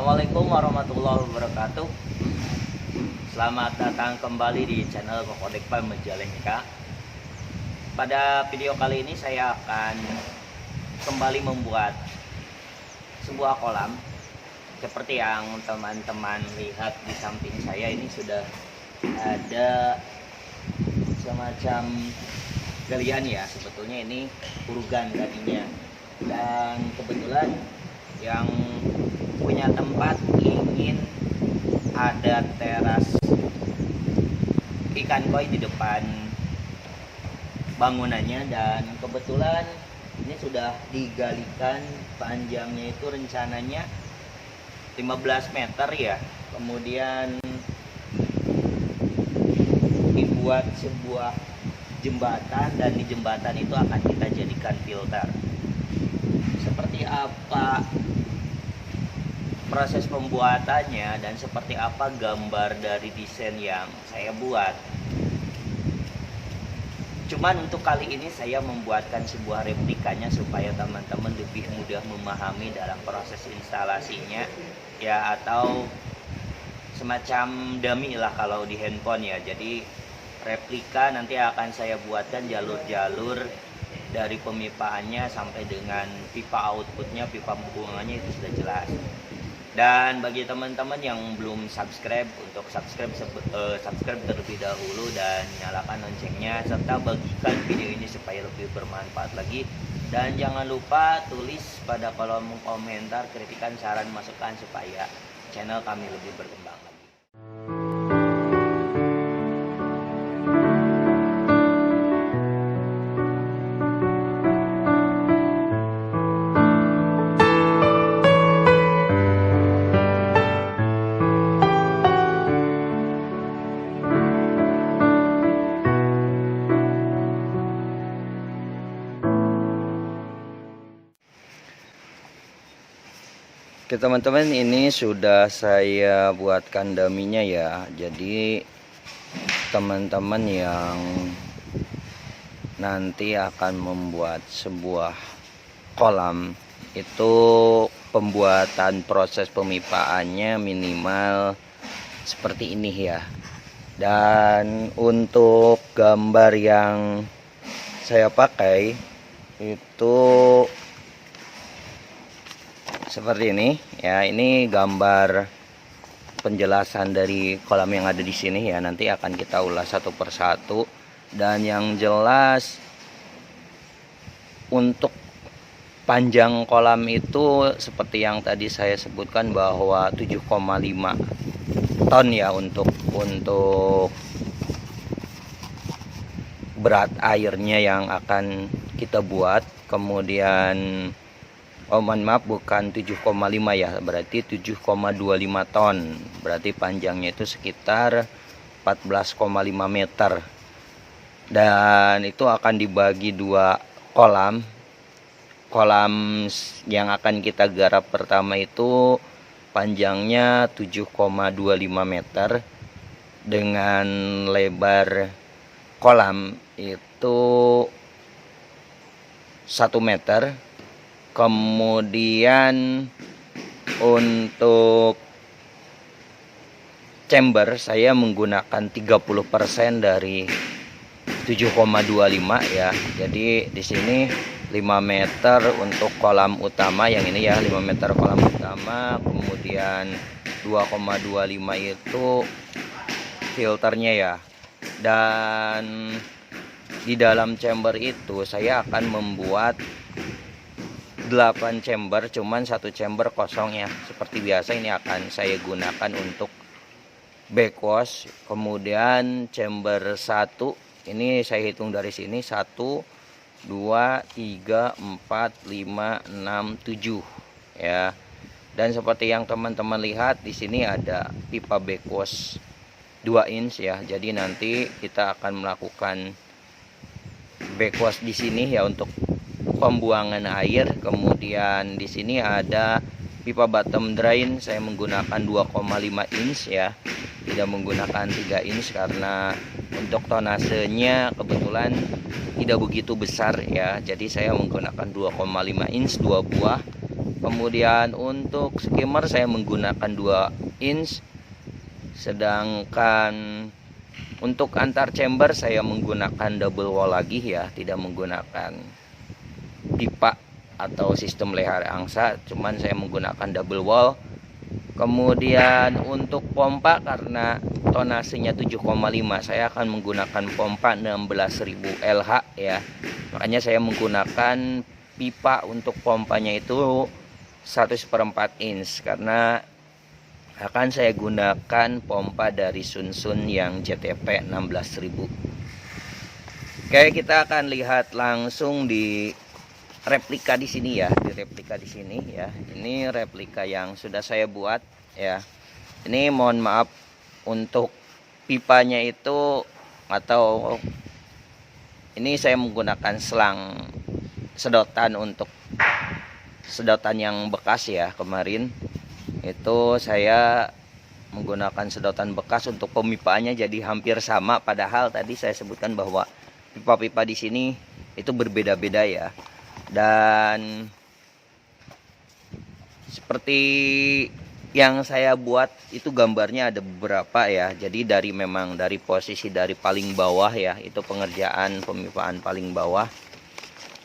Assalamualaikum warahmatullahi wabarakatuh. Selamat datang kembali di channel Kokodek Majalengka. Pada video kali ini saya akan kembali membuat sebuah kolam. Seperti yang teman-teman lihat di samping saya, ini sudah ada semacam galian ya. Sebetulnya ini urugan tadinya. Dan kebetulan yang punya tempat ingin ada teras ikan koi di depan bangunannya, dan kebetulan ini sudah digalikan, panjangnya itu rencananya 15 meter ya. Kemudian dibuat sebuah jembatan, dan di jembatan itu akan kita jadikan filter. Seperti apa proses pembuatannya dan seperti apa gambar dari desain yang saya buat. Cuman untuk kali ini saya membuatkan sebuah replikanya supaya teman-teman lebih mudah memahami dalam proses instalasinya ya, atau semacam dummy lah kalau di handphone ya. Jadi replika nanti akan saya buatkan jalur-jalur dari pemipaannya sampai dengan pipa outputnya, pipa pembuangannya itu sudah jelas. Dan bagi teman-teman yang belum subscribe, untuk subscribe terlebih dahulu dan nyalakan loncengnya, serta bagikan video ini supaya lebih bermanfaat lagi. Dan jangan lupa tulis pada kolom komentar kritikan, saran, masukan supaya channel kami lebih berkembang lagi. Oke teman-teman, ini sudah saya buatkan daminya ya. Jadi teman-teman yang nanti akan membuat sebuah kolam itu pembuatan proses pemipaannya minimal seperti ini ya. Dan untuk gambar yang saya pakai itu seperti ini ya. Ini gambar penjelasan dari kolam yang ada di sini ya. Nanti akan kita ulas satu persatu. Dan yang jelas untuk panjang kolam itu seperti yang tadi saya sebutkan bahwa 7,5 ton ya untuk berat airnya yang akan kita buat. Kemudian mohon maaf, bukan 7,5 ya, berarti 7,25 ton. Berarti panjangnya itu sekitar 14,5 meter. Dan itu akan dibagi dua kolam. Kolam yang akan kita garap pertama itu panjangnya 7,25 meter dengan lebar kolam itu 1 meter. Kemudian untuk chamber saya menggunakan 30% dari 7,25 ya. Jadi di sini 5 meter untuk kolam utama yang ini ya, 5 meter kolam utama. Kemudian 2,25 itu filternya ya. Dan di dalam chamber itu saya akan membuat 8 chamber, cuman 1 chamber kosong ya. Seperti biasa ini akan saya gunakan untuk backwash. Kemudian chamber 1 ini saya hitung dari sini 1 2 3 4 5 6 7 ya. Dan seperti yang teman-teman lihat di sini ada pipa backwash 2 inch ya. Jadi nanti kita akan melakukan backwash di sini ya untuk pembuangan air. Kemudian di sini ada pipa bottom drain, saya menggunakan 2,5 inch ya, tidak menggunakan 3 inch karena untuk tonasenya kebetulan tidak begitu besar ya. Jadi saya menggunakan 2,5 inch 2 buah. Kemudian untuk skimmer saya menggunakan 2 inch. Sedangkan untuk antar chamber saya menggunakan double wall lagi ya, tidak menggunakan pipa atau sistem leher angsa, cuman saya menggunakan double wall. Kemudian untuk pompa, karena tonasenya 7,5, saya akan menggunakan pompa 16.000 LH ya. Makanya saya menggunakan pipa untuk pompanya itu 1/4 inch, karena akan saya gunakan pompa dari Sunsun yang JTP 16.000. Oke, kita akan lihat langsung di replika di sini ya, ya. Ini replika yang sudah saya buat ya. Ini mohon maaf untuk pipanya itu, atau ini saya menggunakan selang sedotan untuk sedotan yang bekas ya. Kemarin itu saya menggunakan sedotan bekas untuk pemipaannya, jadi hampir sama, padahal tadi saya sebutkan bahwa pipa-pipa di sini itu berbeda-beda ya. Dan seperti yang saya buat itu gambarnya ada beberapa ya. Jadi memang dari posisi dari paling bawah ya, itu pengerjaan pemipaan paling bawah.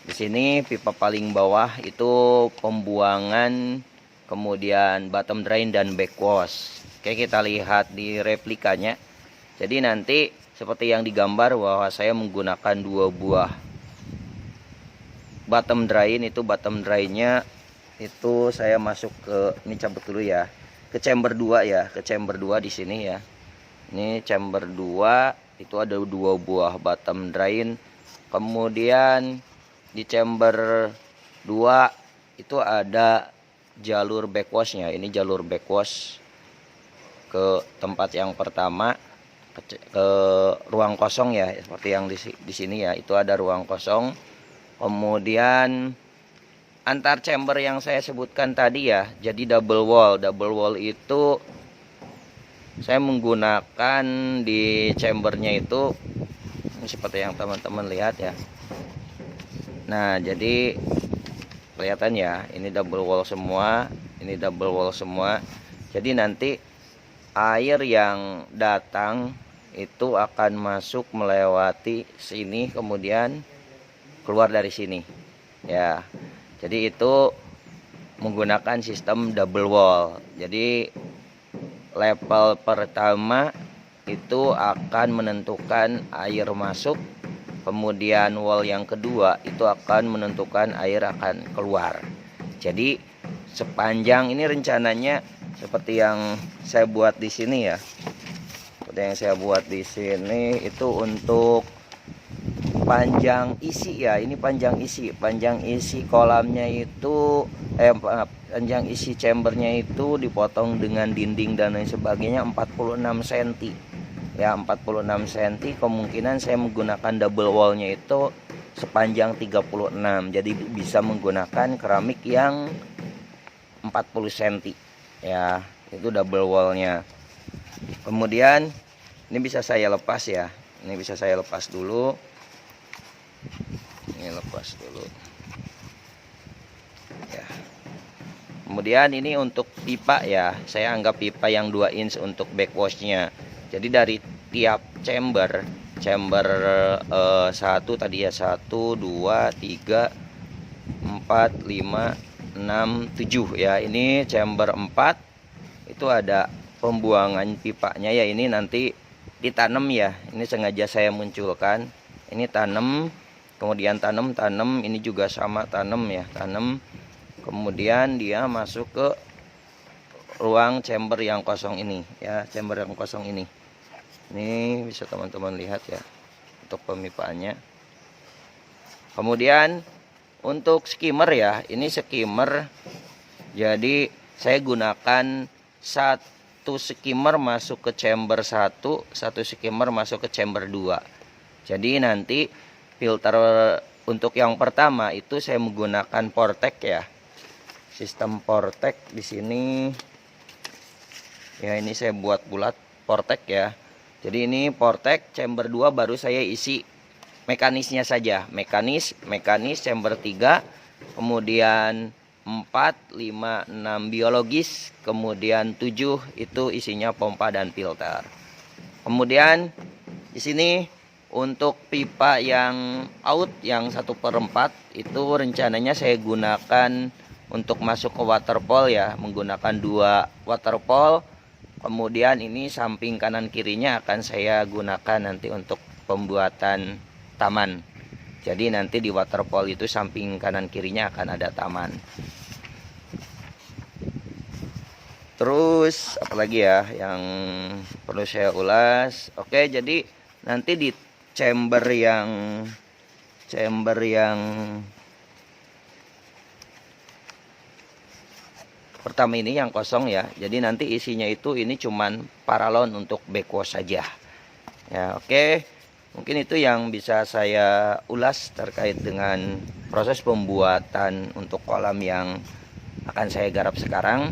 Di sini pipa paling bawah itu pembuangan, kemudian bottom drain dan backwash. Oke, kita lihat di replikanya. Jadi nanti seperti yang digambar bahwa saya menggunakan 2 buah bottom drain. Itu bottom drainnya itu saya masuk ke, ini cabut dulu ya, ke chamber 2 ya, ke chamber 2 di sini ya. Ini chamber 2 itu ada 2 buah bottom drain. Kemudian di chamber 2 itu ada jalur backwashnya. Ini jalur backwash ke tempat yang pertama, ke ruang kosong ya, seperti yang di sini ya, itu ada ruang kosong. Kemudian antar chamber yang saya sebutkan tadi ya, jadi double wall itu saya menggunakan di chambernya itu seperti yang teman-teman lihat ya. Nah, jadi kelihatan ya, ini double wall semua, ini double wall semua. Jadi nanti air yang datang itu akan masuk melewati sini, kemudian keluar dari sini ya. Jadi itu menggunakan sistem double wall. Jadi level pertama itu akan menentukan air masuk, kemudian wall yang kedua itu akan menentukan air akan keluar. Jadi sepanjang ini rencananya seperti yang saya buat di sini ya. Seperti yang saya buat di sini itu untuk panjang isi ya. Ini panjang isi kolamnya itu panjang isi chambernya itu dipotong dengan dinding dan lain sebagainya 46 cm ya, 46 cm. Kemungkinan saya menggunakan double wallnya itu sepanjang 36, jadi bisa menggunakan keramik yang 40 cm ya, itu double wallnya. Kemudian ini bisa saya lepas ya, ini bisa saya lepas dulu, ini lepas dulu ya. Kemudian ini untuk pipa ya, saya anggap pipa yang 2 inch untuk backwashnya. Jadi dari tiap chamber 1 tadi ya, 1 2 3 4 5 6 7 ya. Ini chamber 4 itu ada pembuangan pipanya ya. Ini nanti ditanam ya, ini sengaja saya munculkan. Ini tanam, kemudian tanam, ini juga sama tanam ya, tanam. Kemudian dia masuk ke ruang chamber yang kosong ini ya, chamber yang kosong ini. Ini bisa teman-teman lihat ya untuk pemipaannya. Kemudian untuk skimmer ya, ini skimmer. Jadi saya gunakan 1 skimmer masuk ke chamber 1, 1 skimmer masuk ke chamber 2. Jadi nanti filter untuk yang pertama itu saya menggunakan Portek ya. Sistem Portek di sini ya, ini saya buat bulat Portek ya. Jadi ini Portek chamber 2 baru saya isi mekanisnya saja. Mekanis chamber 3, kemudian 4, 5, 6 biologis, kemudian 7 itu isinya pompa dan filter. Kemudian di sini untuk pipa yang out yang 1/4 itu rencananya saya gunakan untuk masuk ke waterfall ya, menggunakan 2 waterfall. Kemudian ini samping kanan kirinya akan saya gunakan nanti untuk pembuatan taman. Jadi nanti di waterfall itu samping kanan kirinya akan ada taman. Terus apalagi ya yang perlu saya ulas. Oke, jadi nanti di chamber yang pertama ini yang kosong ya. Jadi nanti isinya itu ini cuman paralon untuk backwash saja. Ya, oke. Mungkin itu yang bisa saya ulas terkait dengan proses pembuatan untuk kolam yang akan saya garap sekarang.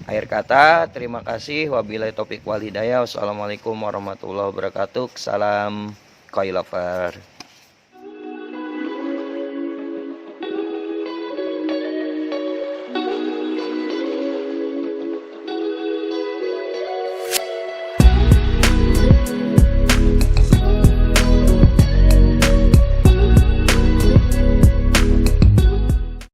Akhir kata, terima kasih. Wabillahi taufiq wal hidayah. Wassalamualaikum warahmatullahi wabarakatuh. Salam koi lover.